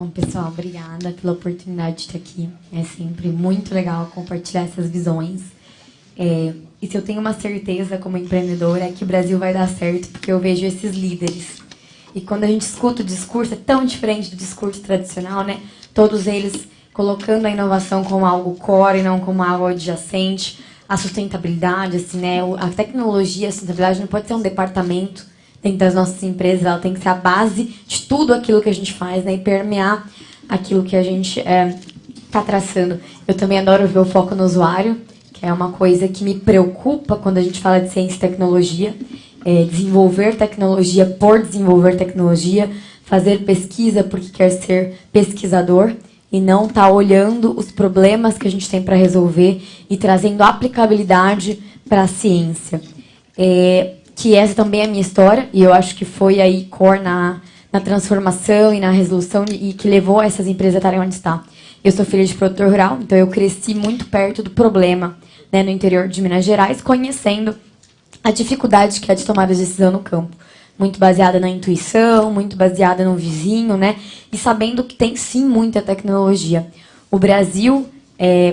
Bom, pessoal, obrigada pela oportunidade de estar aqui. É sempre muito legal compartilhar essas visões. E se eu tenho uma certeza como empreendedora é que o Brasil vai dar certo, porque eu vejo esses líderes. E quando a gente escuta o discurso, é tão diferente do discurso tradicional, né? Todos eles colocando a inovação como algo core, não como algo adjacente. A sustentabilidade, assim, né? A tecnologia, a sustentabilidade não pode ser um departamento dentro das nossas empresas, ela tem que ser a base de tudo aquilo que a gente faz, né? E permear aquilo que a gente está traçando. Eu também adoro ver o foco no usuário, que é uma coisa que me preocupa quando a gente fala de ciência e tecnologia. Desenvolver tecnologia por desenvolver tecnologia, fazer pesquisa porque quer ser pesquisador e não estar olhando os problemas que a gente tem para resolver e trazendo aplicabilidade para a ciência. Que essa também é a minha história, e eu acho que foi aí core na transformação e na resolução e que levou essas empresas a estarem onde está. Eu sou filha de produtor rural, então eu cresci muito perto do problema, né, no interior de Minas Gerais, conhecendo a dificuldade que é de tomar a decisão no campo. Muito baseada na intuição, muito baseada no vizinho, né, e sabendo que tem sim muita tecnologia. O Brasil,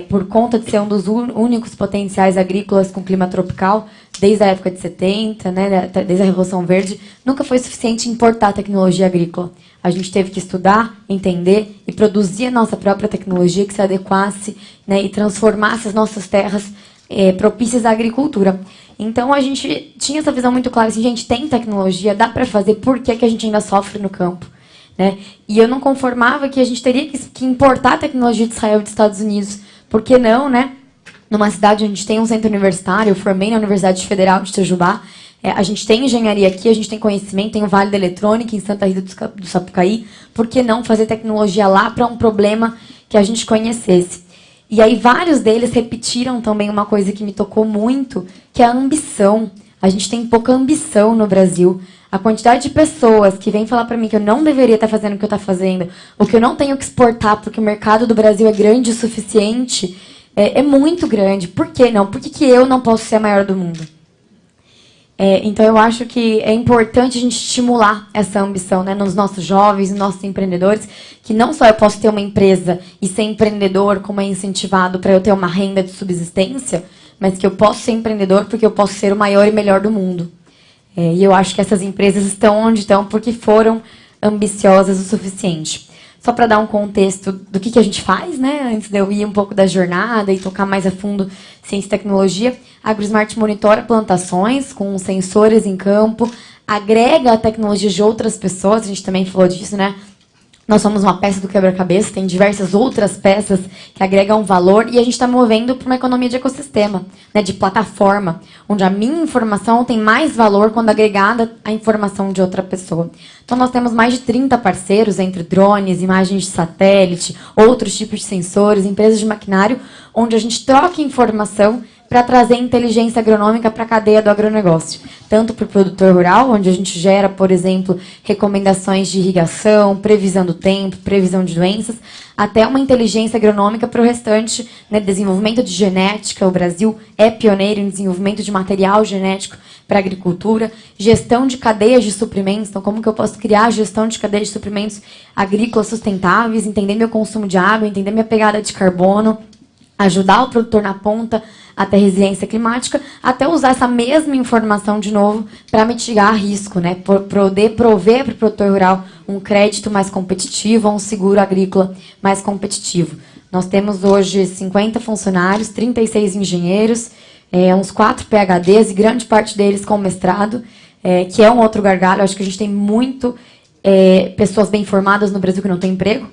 por conta de ser um dos únicos potenciais agrícolas com clima tropical, desde a época de 70, né, desde a Revolução Verde, nunca foi suficiente importar tecnologia agrícola. A gente teve que estudar, entender e produzir a nossa própria tecnologia que se adequasse, né, e transformasse as nossas terras propícias à agricultura. Então, a gente tinha essa visão muito clara, assim, gente, tem tecnologia, dá para fazer, por que a gente ainda sofre no campo? Né? E eu não conformava que a gente teria que importar a tecnologia de Israel e dos Estados Unidos. Por que não, né? Numa cidade onde a gente tem um centro universitário, eu formei na Universidade Federal de Itajubá, a gente tem engenharia aqui, a gente tem conhecimento, tem o Vale da Eletrônica em Santa Rita do Sapucaí, por que não fazer tecnologia lá para um problema que a gente conhecesse? E aí vários deles repetiram também uma coisa que me tocou muito, que é a ambição. A gente tem pouca ambição no Brasil. A quantidade de pessoas que vêm falar para mim que eu não deveria estar fazendo o que eu estou fazendo, ou que eu não tenho que exportar porque o mercado do Brasil é grande o suficiente, é muito grande. Por que não? Por que eu não posso ser a maior do mundo? Então, eu acho que é importante a gente estimular essa ambição, né, nos nossos jovens, nos nossos empreendedores, que não só eu posso ter uma empresa e ser empreendedor como é incentivado para eu ter uma renda de subsistência, mas que eu posso ser empreendedor porque eu posso ser o maior e melhor do mundo. E eu acho que essas empresas estão onde estão porque foram ambiciosas o suficiente. Só para dar um contexto do que a gente faz, né, antes de eu ir um pouco da jornada e tocar mais a fundo ciência e tecnologia, a AgroSmart monitora plantações com sensores em campo, agrega a tecnologia de outras pessoas, a gente também falou disso, né? Nós somos uma peça do quebra-cabeça, tem diversas outras peças que agregam valor e a gente está movendo para uma economia de ecossistema, né, de plataforma, onde a minha informação tem mais valor quando agregada à informação de outra pessoa. Então, nós temos mais de 30 parceiros, entre drones, imagens de satélite, outros tipos de sensores, empresas de maquinário, onde a gente troca informação para trazer inteligência agronômica para a cadeia do agronegócio. Tanto para o produtor rural, onde a gente gera, por exemplo, recomendações de irrigação, previsão do tempo, previsão de doenças, até uma inteligência agronômica para o restante, né, desenvolvimento de genética. O Brasil é pioneiro em desenvolvimento de material genético para a agricultura, gestão de cadeias de suprimentos. Então, como que eu posso criar gestão de cadeias de suprimentos agrícolas sustentáveis, entender meu consumo de água, entender minha pegada de carbono, ajudar o produtor na ponta até resiliência climática, até usar essa mesma informação de novo para mitigar risco, né? Poder prover para o produtor rural um crédito mais competitivo, um seguro agrícola mais competitivo. Nós temos hoje 50 funcionários, 36 engenheiros, uns 4 PhDs e grande parte deles com mestrado, que é um outro gargalo. Eu acho que a gente tem muito pessoas bem formadas no Brasil que não têm emprego.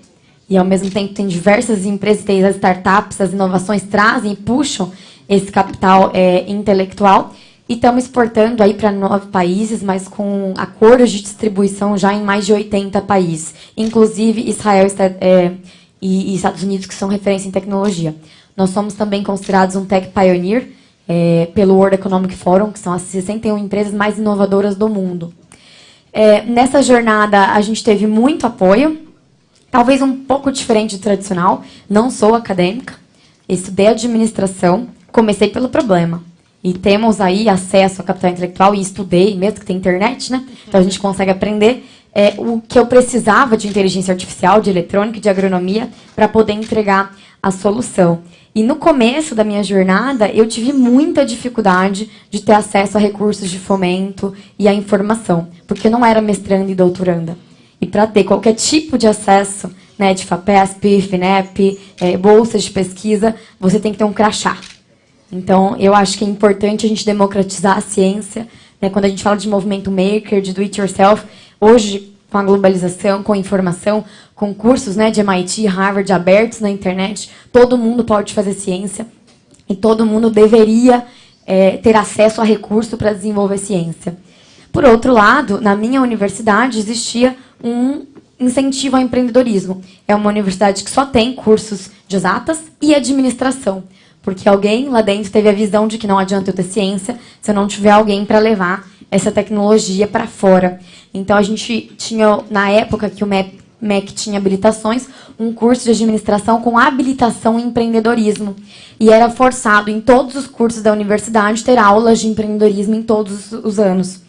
E, ao mesmo tempo, tem diversas empresas, tem as startups, as inovações trazem e puxam esse capital intelectual. E estamos exportando aí para 9 países, mas com acordos de distribuição já em mais de 80 países. Inclusive Israel e Estados Unidos, que são referência em tecnologia. Nós somos também considerados um Tech Pioneer pelo World Economic Forum, que são as 61 empresas mais inovadoras do mundo. Nessa jornada, a gente teve muito apoio. Talvez um pouco diferente do tradicional. Não sou acadêmica, estudei administração, comecei pelo problema. E temos aí acesso a capital intelectual e estudei, mesmo que tem internet, né? Então a gente consegue aprender. o que eu precisava de inteligência artificial, de eletrônica, de agronomia, para poder entregar a solução. E no começo da minha jornada, eu tive muita dificuldade de ter acesso a recursos de fomento e a informação, porque eu não era mestranda e doutoranda. E para ter qualquer tipo de acesso, né, de FAPESP, FINEP, bolsas de pesquisa, você tem que ter um crachá. Então, eu acho que é importante a gente democratizar a ciência, né, quando a gente fala de movimento maker, de do it yourself, hoje, com a globalização, com a informação, com cursos, né, de MIT, Harvard abertos na internet, todo mundo pode fazer ciência e todo mundo deveria ter acesso a recurso para desenvolver ciência. Por outro lado, na minha universidade existia um incentivo ao empreendedorismo. É uma universidade que só tem cursos de exatas e administração, porque alguém lá dentro teve a visão de que não adianta eu ter ciência se eu não tiver alguém para levar essa tecnologia para fora. Então, a gente tinha, na época que o MEC tinha habilitações, um curso de administração com habilitação em empreendedorismo. E era forçado em todos os cursos da universidade ter aulas de empreendedorismo em todos os anos.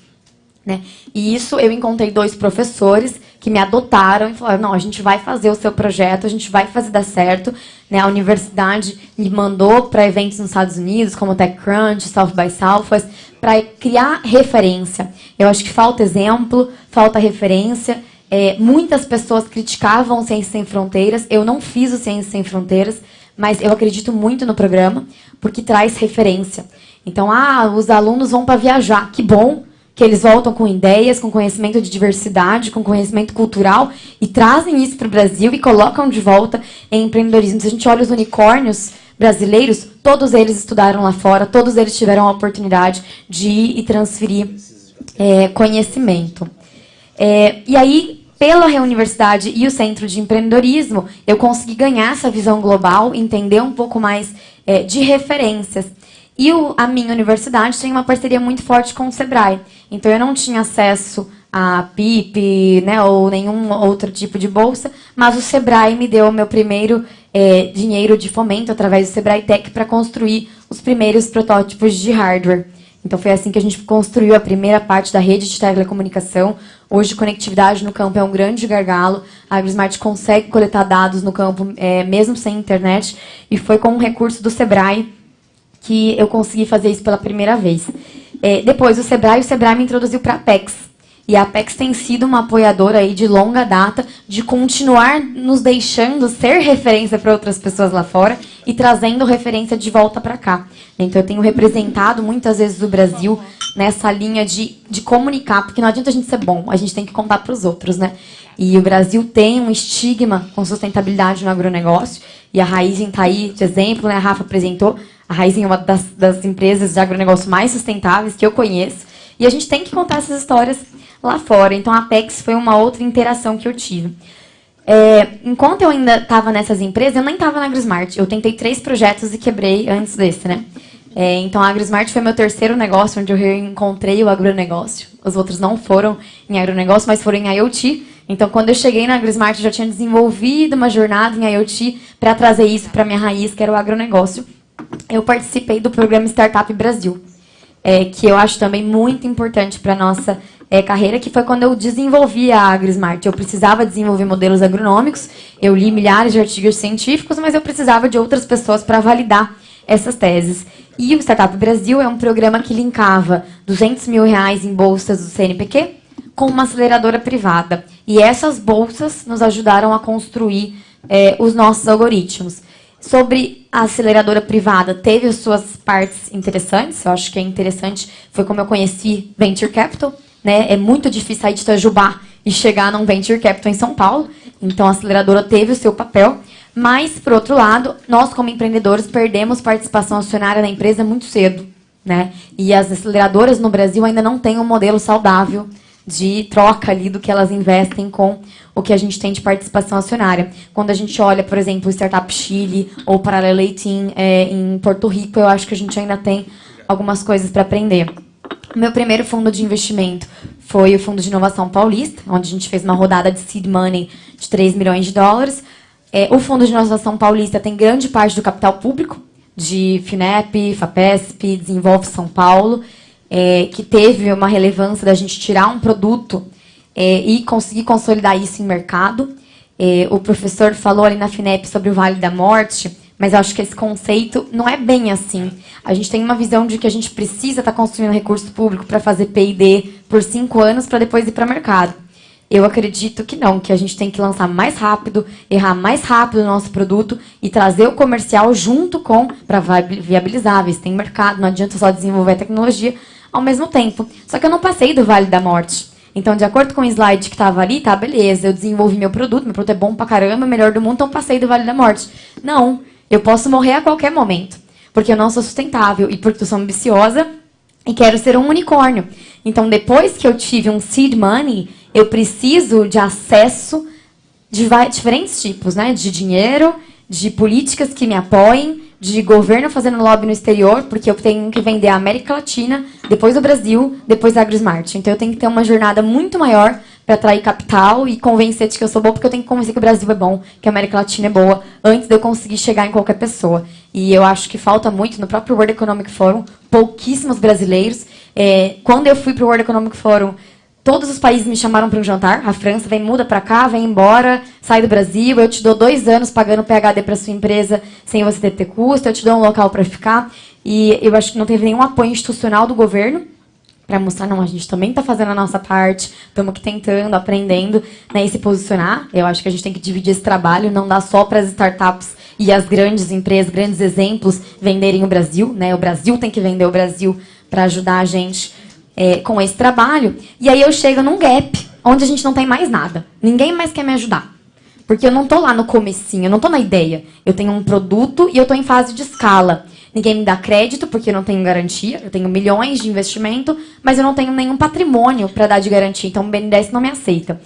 Né? E isso eu encontrei 2 professores que me adotaram e falaram, não, a gente vai fazer o seu projeto, a gente vai fazer dar certo. Né? A universidade me mandou para eventos nos Estados Unidos, como o TechCrunch, South by Southwest, para criar referência. Eu acho que falta exemplo, falta referência. Muitas pessoas criticavam Ciências Sem Fronteiras. Eu não fiz o Ciências Sem Fronteiras, mas eu acredito muito no programa, porque traz referência. Então, os alunos vão para viajar, que bom que eles voltam com ideias, com conhecimento de diversidade, com conhecimento cultural, e trazem isso para o Brasil e colocam de volta em empreendedorismo. Se a gente olha os unicórnios brasileiros, todos eles estudaram lá fora, todos eles tiveram a oportunidade de ir e transferir conhecimento. E aí, pela Reuniversidade e o Centro de Empreendedorismo, eu consegui ganhar essa visão global, entender um pouco mais de referências. E a minha universidade tem uma parceria muito forte com o Sebrae. Então, eu não tinha acesso a PIP, né, ou nenhum outro tipo de bolsa, mas o Sebrae me deu o meu primeiro dinheiro de fomento, através do Sebrae Tech, para construir os primeiros protótipos de hardware. Então, foi assim que a gente construiu a primeira parte da rede de telecomunicação. Hoje, conectividade no campo é um grande gargalo. A AgroSmart consegue coletar dados no campo, mesmo sem internet, e foi com um recurso do Sebrae que eu consegui fazer isso pela primeira vez. Depois, o Sebrae me introduziu para a Apex. E a Apex tem sido uma apoiadora aí de longa data, de continuar nos deixando ser referência para outras pessoas lá fora e trazendo referência de volta para cá. Então, eu tenho representado muitas vezes o Brasil nessa linha de comunicar, porque não adianta a gente ser bom, a gente tem que contar para os outros, né? E o Brasil tem um estigma com sustentabilidade no agronegócio, e a Raízen está aí de exemplo, né? A Rafa apresentou. A Raízen é uma das empresas de agronegócio mais sustentáveis que eu conheço. E a gente tem que contar essas histórias lá fora. Então, a Apex foi uma outra interação que eu tive. Enquanto eu ainda estava nessas empresas, eu nem estava na AgroSmart. Eu tentei 3 projetos e quebrei antes desse, né? Então, a AgroSmart foi meu terceiro negócio, onde eu reencontrei o agronegócio. Os outros não foram em agronegócio, mas foram em IoT. Então, quando eu cheguei na AgroSmart, eu já tinha desenvolvido uma jornada em IoT para trazer isso para a minha raiz, que era o agronegócio. Eu participei do programa Startup Brasil, que eu acho também muito importante para a nossa carreira, que foi quando eu desenvolvi a AgroSmart. Eu precisava desenvolver modelos agronômicos, eu li milhares de artigos científicos, mas eu precisava de outras pessoas para validar essas teses. E o Startup Brasil é um programa que linkava R$200 mil em bolsas do CNPq com uma aceleradora privada. E essas bolsas nos ajudaram a construir os nossos algoritmos. Sobre a aceleradora privada, teve as suas partes interessantes. Eu acho que é interessante, foi como eu conheci Venture Capital. Né? É muito difícil sair de Itajubá e chegar num Venture Capital em São Paulo. Então, a aceleradora teve o seu papel. Mas, por outro lado, nós, como empreendedores, perdemos participação acionária na empresa muito cedo. Né? E as aceleradoras no Brasil ainda não têm um modelo saudável de troca ali do que elas investem com o que a gente tem de participação acionária. Quando a gente olha, por exemplo, o Startup Chile ou Parallel 18 em Porto Rico, eu acho que a gente ainda tem algumas coisas para aprender. O meu primeiro fundo de investimento foi o Fundo de Inovação Paulista, onde a gente fez uma rodada de seed money de $3 milhões. O Fundo de Inovação Paulista tem grande parte do capital público, de FINEP, FAPESP, Desenvolve São Paulo, que teve uma relevância da gente tirar um produto e conseguir consolidar isso em mercado. O professor falou ali na FINEP sobre o Vale da Morte, mas eu acho que esse conceito não é bem assim. A gente tem uma visão de que a gente precisa estar construindo recurso público para fazer P&D por 5 anos para depois ir para o mercado. Eu acredito que não, que a gente tem que lançar mais rápido, errar mais rápido o nosso produto e trazer o comercial junto com, para viabilizar, ver se tem mercado, não adianta só desenvolver a tecnologia ao mesmo tempo. Só que eu não passei do Vale da Morte. Então, de acordo com o slide que estava ali, tá, beleza, eu desenvolvi meu produto é bom pra caramba, melhor do mundo, então passei do Vale da Morte. Não, eu posso morrer a qualquer momento, porque eu não sou sustentável e porque eu sou ambiciosa e quero ser um unicórnio. Então, depois que eu tive um seed money, eu preciso de acesso de diferentes tipos, né? De dinheiro, de políticas que me apoiem, de governo fazendo lobby no exterior, porque eu tenho que vender a América Latina, depois o Brasil, depois a AgroSmart. Então, eu tenho que ter uma jornada muito maior para atrair capital e convencer de que eu sou boa, porque eu tenho que convencer que o Brasil é bom, que a América Latina é boa, antes de eu conseguir chegar em qualquer pessoa. E eu acho que falta muito, no próprio World Economic Forum, pouquíssimos brasileiros. Quando eu fui para o World Economic Forum, todos os países me chamaram para um jantar. A França vem, muda para cá, vem embora, sai do Brasil. Eu te dou 2 anos pagando PhD para sua empresa sem você ter custo. Eu te dou um local para ficar. E eu acho que não teve nenhum apoio institucional do governo para mostrar, não, a gente também está fazendo a nossa parte, estamos aqui tentando, aprendendo, né, e se posicionar. Eu acho que a gente tem que dividir esse trabalho, não dá só para as startups e as grandes empresas, grandes exemplos, venderem o Brasil. Né, o Brasil tem que vender o Brasil para ajudar a gente com esse trabalho. E aí eu chego num gap, onde a gente não tem mais nada. Ninguém mais quer me ajudar. Porque eu não estou lá no comecinho, eu não estou na ideia. Eu tenho um produto e eu estou em fase de escala. Ninguém me dá crédito, porque eu não tenho garantia. Eu tenho milhões de investimento, mas eu não tenho nenhum patrimônio para dar de garantia. Então, o BNDES não me aceita.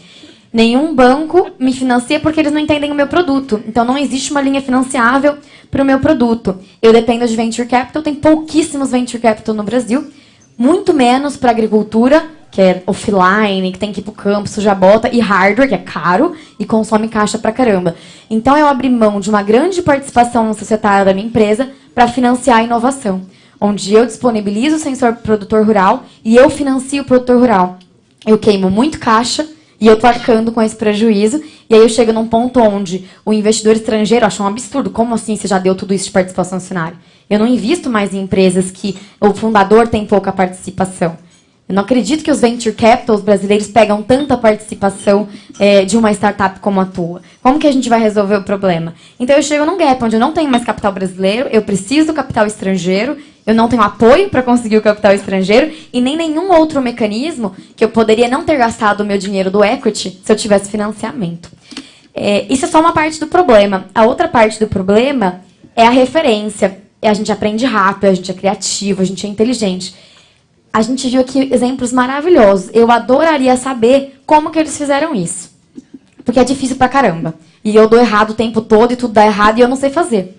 Nenhum banco me financia porque eles não entendem o meu produto. Então, não existe uma linha financiável para o meu produto. Eu dependo de Venture Capital. Tem pouquíssimos Venture Capital no Brasil. Muito menos para agricultura, que é offline, que tem que ir para o campo, suja a bota, e hardware, que é caro e consome caixa pra caramba. Então, eu abri mão de uma grande participação no societário da minha empresa para financiar a inovação, onde eu disponibilizo o sensor para o produtor rural e eu financio o produtor rural. Eu queimo muito caixa e eu estou arcando com esse prejuízo, e aí eu chego num ponto onde o investidor estrangeiro acha um absurdo. Como assim você já deu tudo isso de participação acionária? Eu não invisto mais em empresas que o fundador tem pouca participação. Eu não acredito que os venture capitals brasileiros pegam tanta participação de uma startup como a tua. Como que a gente vai resolver o problema? Então, eu chego num gap onde eu não tenho mais capital brasileiro, eu preciso do capital estrangeiro, eu não tenho apoio para conseguir o capital estrangeiro e nem nenhum outro mecanismo que eu poderia não ter gastado o meu dinheiro do equity se eu tivesse financiamento. Isso é só uma parte do problema. A outra parte do problema é a referência. A gente aprende rápido, a gente é criativo, a gente é inteligente. A gente viu aqui exemplos maravilhosos. Eu adoraria saber como que eles fizeram isso. Porque é difícil pra caramba. E eu dou errado o tempo todo e tudo dá errado e eu não sei fazer.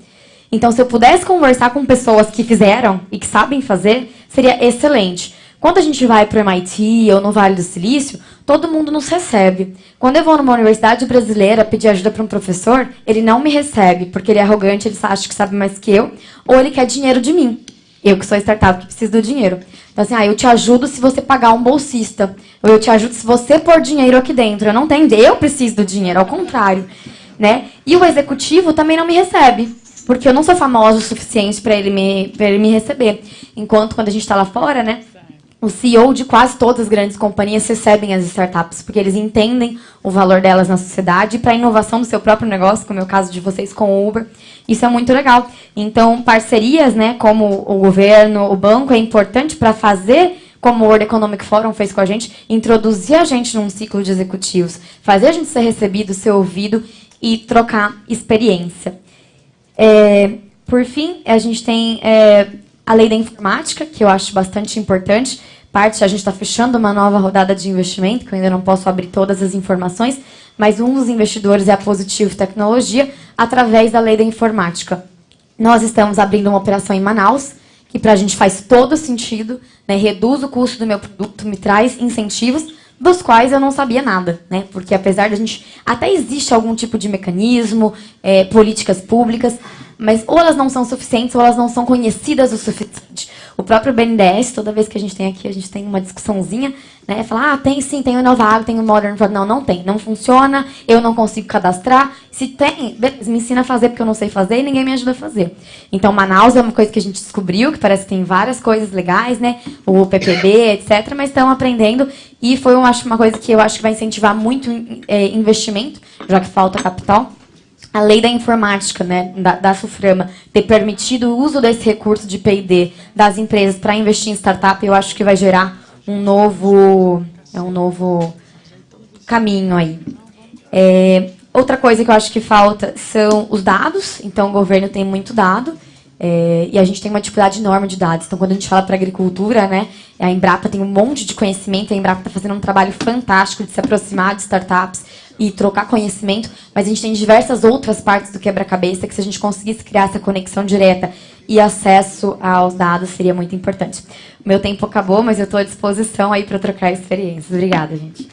Então, se eu pudesse conversar com pessoas que fizeram e que sabem fazer, seria excelente. Quando a gente vai para o MIT ou no Vale do Silício, todo mundo nos recebe. Quando eu vou numa universidade brasileira pedir ajuda para um professor, ele não me recebe, porque ele é arrogante, ele acha que sabe mais que eu, ou ele quer dinheiro de mim. Eu que sou startup, que preciso do dinheiro. Então, assim, eu te ajudo se você pagar um bolsista. Ou eu te ajudo se você pôr dinheiro aqui dentro. Eu não tenho, eu preciso do dinheiro, ao contrário. Né? E o executivo também não me recebe, porque eu não sou famosa o suficiente para ele me receber. Enquanto, quando a gente está lá fora, né, o CEO de quase todas as grandes companhias recebem as startups, porque eles entendem o valor delas na sociedade e para a inovação do seu próprio negócio, como é o caso de vocês com o Uber. Isso é muito legal. Então, parcerias, né, como o governo, o banco, é importante para fazer, como o World Economic Forum fez com a gente, introduzir a gente num ciclo de executivos, fazer a gente ser recebido, ser ouvido e trocar experiência. Por fim, a gente tem a lei da informática, que eu acho bastante importante. A gente está fechando uma nova rodada de investimento, que eu ainda não posso abrir todas as informações, mas um dos investidores é a Positivo Tecnologia, através da lei da informática. Nós estamos abrindo uma operação em Manaus, que para a gente faz todo sentido, né, reduz o custo do meu produto, me traz incentivos, dos quais eu não sabia nada, né? Porque apesar de a gente... Até existe algum tipo de mecanismo, políticas públicas, mas ou elas não são suficientes ou elas não são conhecidas o suficiente. O próprio BNDES, toda vez que a gente tem aqui, a gente tem uma discussãozinha, né? Falar, tem sim, tem o Inovago, tem o Modern. Não, não tem, não funciona, eu não consigo cadastrar. Se tem, beleza, me ensina a fazer porque eu não sei fazer e ninguém me ajuda a fazer. Então, Manaus é uma coisa que a gente descobriu, que parece que tem várias coisas legais, né? O PPB, etc., mas estão aprendendo e foi, eu acho, uma coisa que eu acho que vai incentivar muito investimento, já que falta capital. A lei da informática, né, da SUFRAMA, ter permitido o uso desse recurso de P&D das empresas para investir em startup, eu acho que vai gerar um novo caminho aí. Outra coisa que eu acho que falta são os dados. Então, o governo tem muito dado. E a gente tem uma dificuldade enorme de dados. Então, quando a gente fala para a agricultura, né, a Embrapa tem um monte de conhecimento, a Embrapa está fazendo um trabalho fantástico de se aproximar de startups e trocar conhecimento, mas a gente tem diversas outras partes do quebra-cabeça que, se a gente conseguisse criar essa conexão direta e acesso aos dados, seria muito importante. O meu tempo acabou, mas eu estou à disposição aí para trocar experiências. Obrigada, gente.